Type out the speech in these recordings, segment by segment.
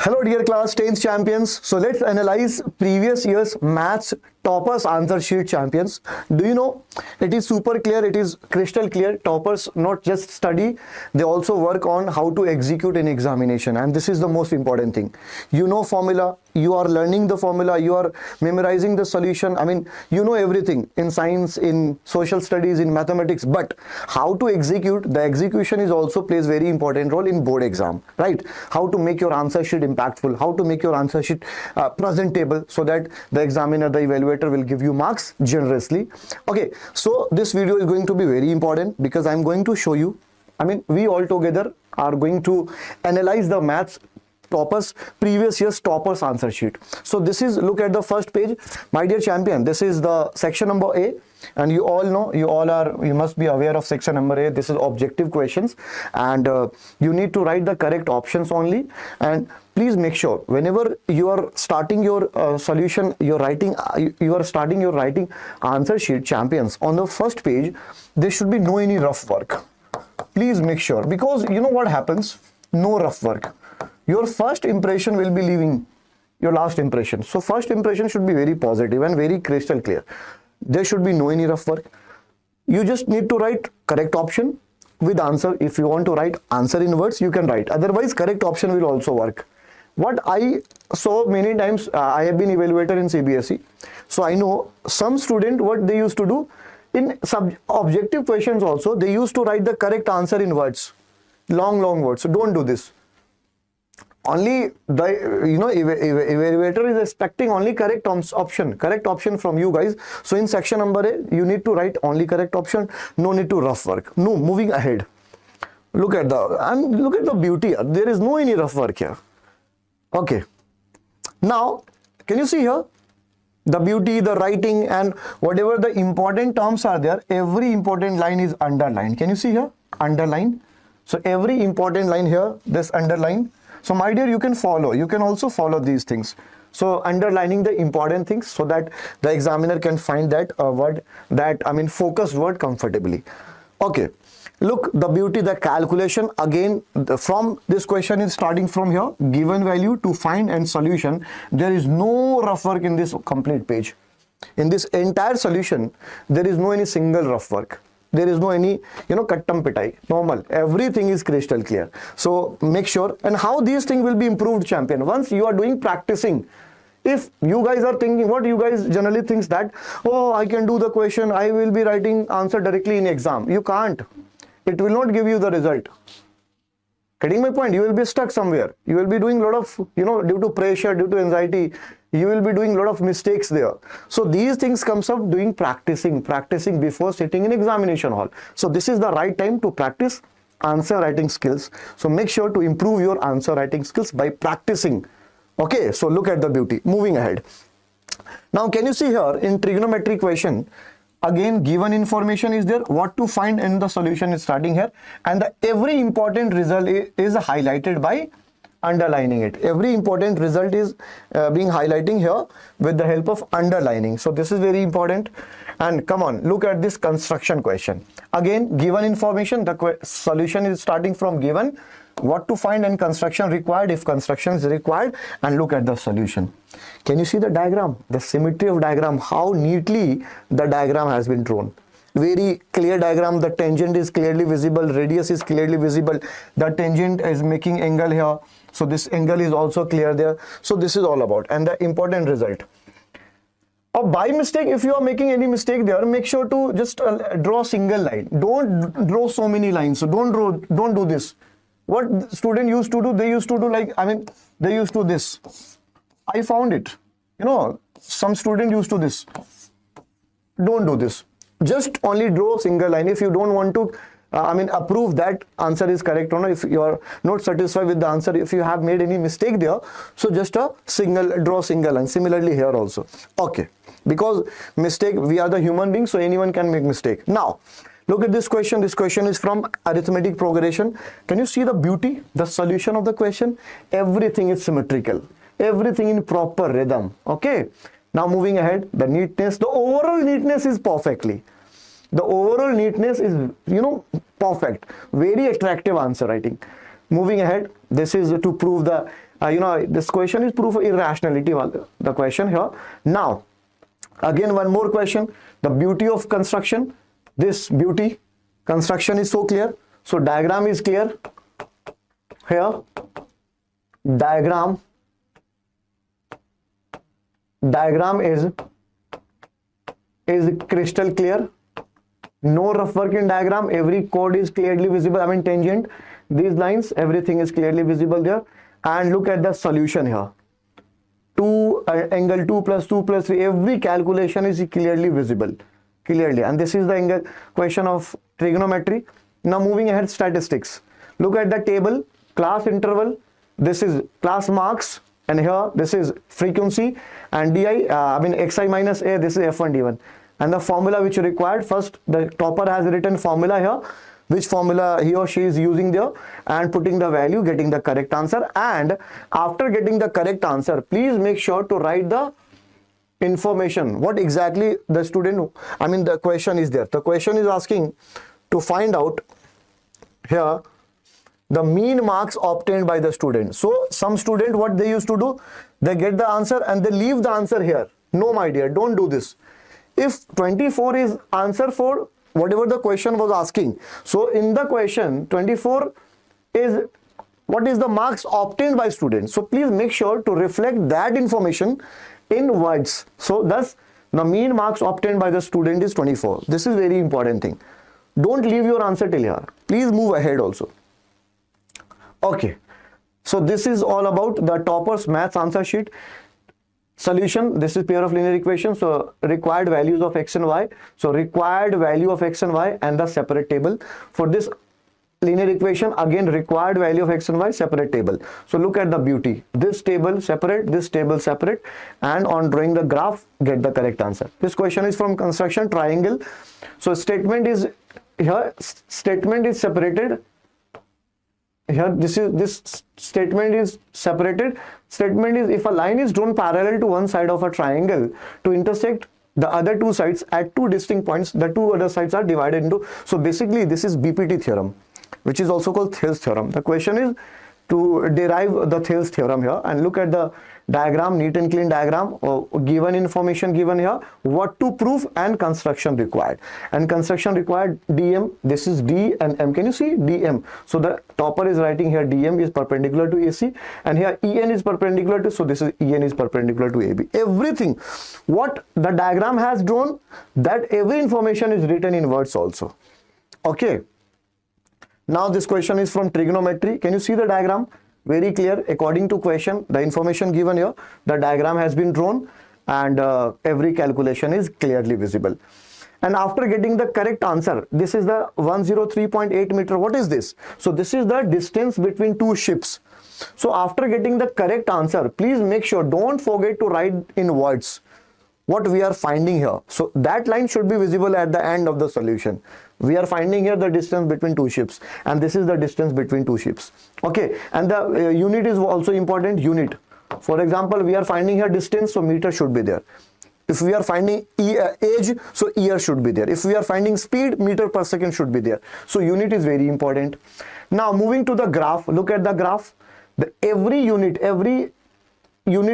Hello dear class 10th champions. So let's analyze previous year's maths toppers answer sheet champions. Do you know it is super clear, it is crystal clear. Toppers not just study, they also work on how to execute an examination, and this is the most important thing. You know formula, you are learning the formula, you are memorizing the solution. I mean, you know everything in science, in social studies, in mathematics, but how to execute, the execution is also plays very important role in board exam, right? How to make your answer sheet impactful, how to make your answer sheet presentable so that the examiner, the evaluator will give you marks generously. Okay, so this video is going to be very important because I'm going to show you, I mean, we all together are going to analyze the maths toppers, previous year's toppers answer sheet. So this is, look at the first page, my dear champion. This is the section number A, and you all know, you must be aware of section number A. This is objective questions, and you need to write the correct options only. And please make sure whenever you are starting your solution, you are starting your writing answer sheet, champions, on the first page there should be no any rough work. Please make sure, because you know what happens, no rough work, your first impression will be leaving your last impression. So first impression should be very positive and very crystal clear. There should be no any rough work. You just need to write correct option with answer. If you want to write answer in words, you can write, otherwise correct option will also work. What I saw many times, I have been evaluator in CBSE, so I know some student, what they used to do in objective questions also, they used to write the correct answer in words, long words. So don't do this. Only the evaluator is expecting only correct option from you guys. So in section number A, you need to write only correct option, no need to rough work. No, moving ahead, look at the beauty here. There is no any rough work here. Okay, now can you see here the beauty, the writing, and whatever the important terms are there, every important line is underlined. Can you see here, underline? So every important line here, this underline. So my dear, you can also follow these things. So underlining the important things so that the examiner can find that word, focused word comfortably. Okay, look, the beauty, the calculation, again, from this question is starting from here, given value to find and solution. There is no rough work in this complete page. In this entire solution, there is no any single rough work. There is no any, kattam pitai, normal. Everything is crystal clear. So make sure. And how these things will be improved, champion? Once you are doing practicing. If you guys are thinking, what you guys generally thinks that, oh, I can do the question, I will be writing answer directly in exam. You can't. It will not give you the result. Getting my point? You will be stuck somewhere. You will be doing a lot of, due to pressure, due to anxiety, you will be doing a lot of mistakes there. So these things comes up doing practicing before sitting in examination hall. So this is the right time to practice answer writing skills. So make sure to improve your answer writing skills by practicing. Okay, so look at the beauty. Moving ahead. Now can you see here in trigonometry question, again given information is there, what to find, and the solution is starting here, and every important result is highlighted by underlining it. Every important result is being highlighting here with the help of underlining. So this is very important. And come on, look at this construction question. Again, given information, the solution is starting from given, what to find, and construction required if construction is required, and look at the solution. Can you see the diagram, the symmetry of diagram, how neatly the diagram has been drawn? Very clear diagram. The tangent is clearly visible, radius is clearly visible, the tangent is making angle here, so this angle is also clear there. So this is all about, and the important result. By mistake, if you are making any mistake there, make sure to just draw a single line. Don't draw so many lines. So don't do this. What student used to do, they used to do they used to this. I found it. Some student used to this. Don't do this. Just only draw single line. If you don't want to approve that answer is correct or not, if you are not satisfied with the answer, if you have made any mistake there, so just draw single line. Similarly here also. Okay, because mistake, we are the human beings, so anyone can make mistake. Now look at this question. This question is from arithmetic progression. Can you see the beauty, the solution of the question? Everything is symmetrical, everything in proper rhythm. Okay, now moving ahead, the neatness, the overall neatness is perfectly. The overall neatness is, perfect. Very attractive answer writing. Moving ahead, this is to prove the This question is proof of irrationality, the question here. Now again one more question, the beauty of construction. This beauty construction is so clear. So diagram is clear here, diagram is crystal clear, no rough work in diagram, every chord is clearly visible, I mean tangent, these lines, everything is clearly visible there. And look at the solution here, 2 angle 2 plus 2 plus 3, every calculation is clearly visible, clearly. And this is the angle question of trigonometry. Now moving ahead, statistics. Look at the table, class interval, this is class marks, and here this is frequency, and di, xi minus a, this is f1 d1. And the formula which you required, first the topper has written formula here, which formula he or she is using there, and putting the value, getting the correct answer. And after getting the correct answer, please make sure to write the information, what exactly the student, the question is there. The question is asking to find out here the mean marks obtained by the student. So some student, what they used to do, they get the answer and they leave the answer here. No, my dear, don't do this. If 24 is answer for whatever the question was asking, so in the question 24 is what is the marks obtained by students. So please make sure to reflect that information in words. So thus the mean marks obtained by the student is 24. This is very important thing. Don't leave your answer till here. Please move ahead also. Okay, so this is all about the toppers maths answer sheet. Solution, this is pair of linear equations, so required values of x and y. So required value of x and y and the separate table. For this linear equation, again required value of x and y, separate table. So look at the beauty, this table separate, this table separate, and on drawing the graph, get the correct answer. This question is from construction triangle. So statement is here, statement is separated. Here this statement is separated. Statement is if a line is drawn parallel to one side of a triangle to intersect the other two sides at two distinct points, the two other sides are divided into. So basically this is BPT theorem, which is also called Thales theorem. The question is to derive the Thales theorem here, and look at the diagram, neat and clean diagram, given information given here, what to prove, and construction required. And construction required DM, this is D and M. Can you see DM? So the topper is writing here DM is perpendicular to AC, and here EN is perpendicular to, so this is EN is perpendicular to AB. Everything what the diagram has drawn, that every information is written in words also. Okay. Now this question is from trigonometry. Can you see the diagram? Very clear. According to question, the information given here, the diagram has been drawn, and every calculation is clearly visible. And after getting the correct answer, this is the 103.8 meter. What is this? So this is the distance between two ships. So after getting the correct answer, please make sure, don't forget to write in words what we are finding here. So that line should be visible at the end of the solution. We are finding here the distance between two ships, and this is the distance between two ships. Okay, and the unit is also important, unit. For example, we are finding here distance, so meter should be there. If we are finding age, so year should be there. If we are finding speed, meter per second should be there. So unit is very important. Now moving to the graph, look at the graph. Every unit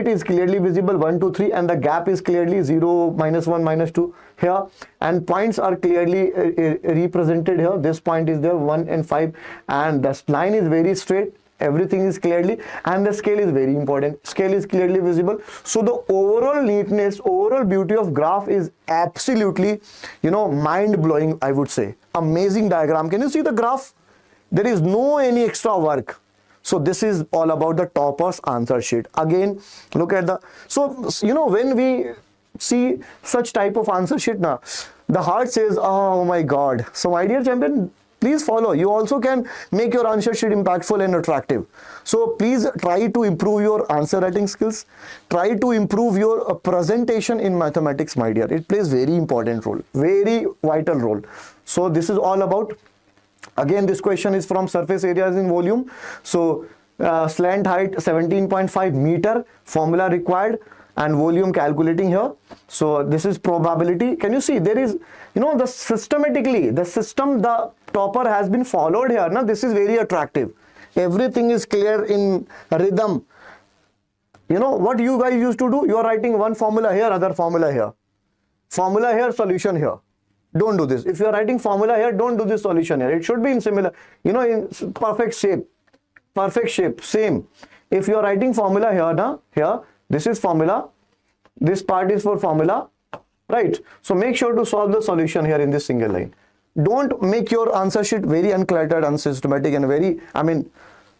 is clearly visible, 1 2 3, and the gap is clearly 0 minus 1 minus 2 here, and points are clearly represented here. This point is there, 1 and 5, and the line is very straight. Everything is clearly, and the scale is very important. Scale is clearly visible. So the overall neatness, overall beauty of graph is absolutely, mind blowing, I would say. Amazing diagram. Can you see the graph? There is no any extra work. So this is all about the topper's answer sheet. Again, look at the, so when we see such type of answer sheet now, the heart says, oh my God. So my dear champion, please follow. You also can make your answer sheet impactful and attractive. So please try to improve your answer writing skills. Try to improve your presentation in mathematics, my dear. It plays very important role, very vital role. So this is all about. Again, this question is from surface areas in volume. So slant height 17.5 meter, formula required, and volume calculating here. So this is probability. Can you see there is, the systematically, the topper has been followed here. Now this is very attractive. Everything is clear in rhythm. You know what you guys used to do? You are writing one formula here, other formula here. Formula here, solution here. Don't do this. If you are writing formula here, don't do this solution here. It should be in similar, you know, in perfect shape. Perfect shape, same. If you are writing formula here, now here, this is formula. This part is for formula, right? So make sure to solve the solution here in this single line. Don't make your answer sheet very uncluttered, unsystematic, and very, I mean,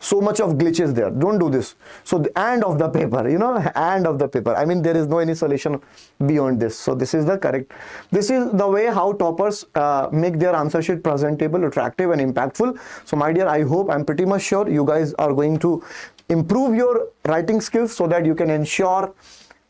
so much of glitches there. Don't do this. So the end of the paper, you know, end of the paper. I mean, there is no any solution beyond this. So this is the correct. This is the way how toppers make their answer sheet presentable, attractive, and impactful. So my dear, I hope, I'm pretty much sure you guys are going to improve your writing skills so that you can ensure,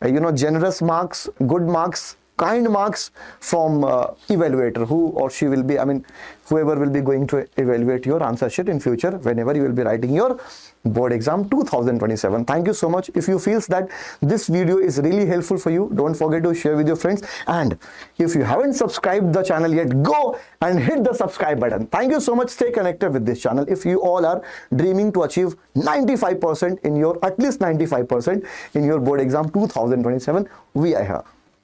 you know, generous marks, good marks, kind marks from evaluator, who or she will be, I mean, whoever will be going to evaluate your answer sheet in future whenever you will be writing your board exam 2027. Thank you so much. If you feels that this video is really helpful for you, don't forget to share with your friends, and if you haven't subscribed the channel yet, go and hit the subscribe button. Thank you so much. Stay connected with this channel. If you all are dreaming to achieve 95% in your, at least 95% in your board exam 2027, we are here.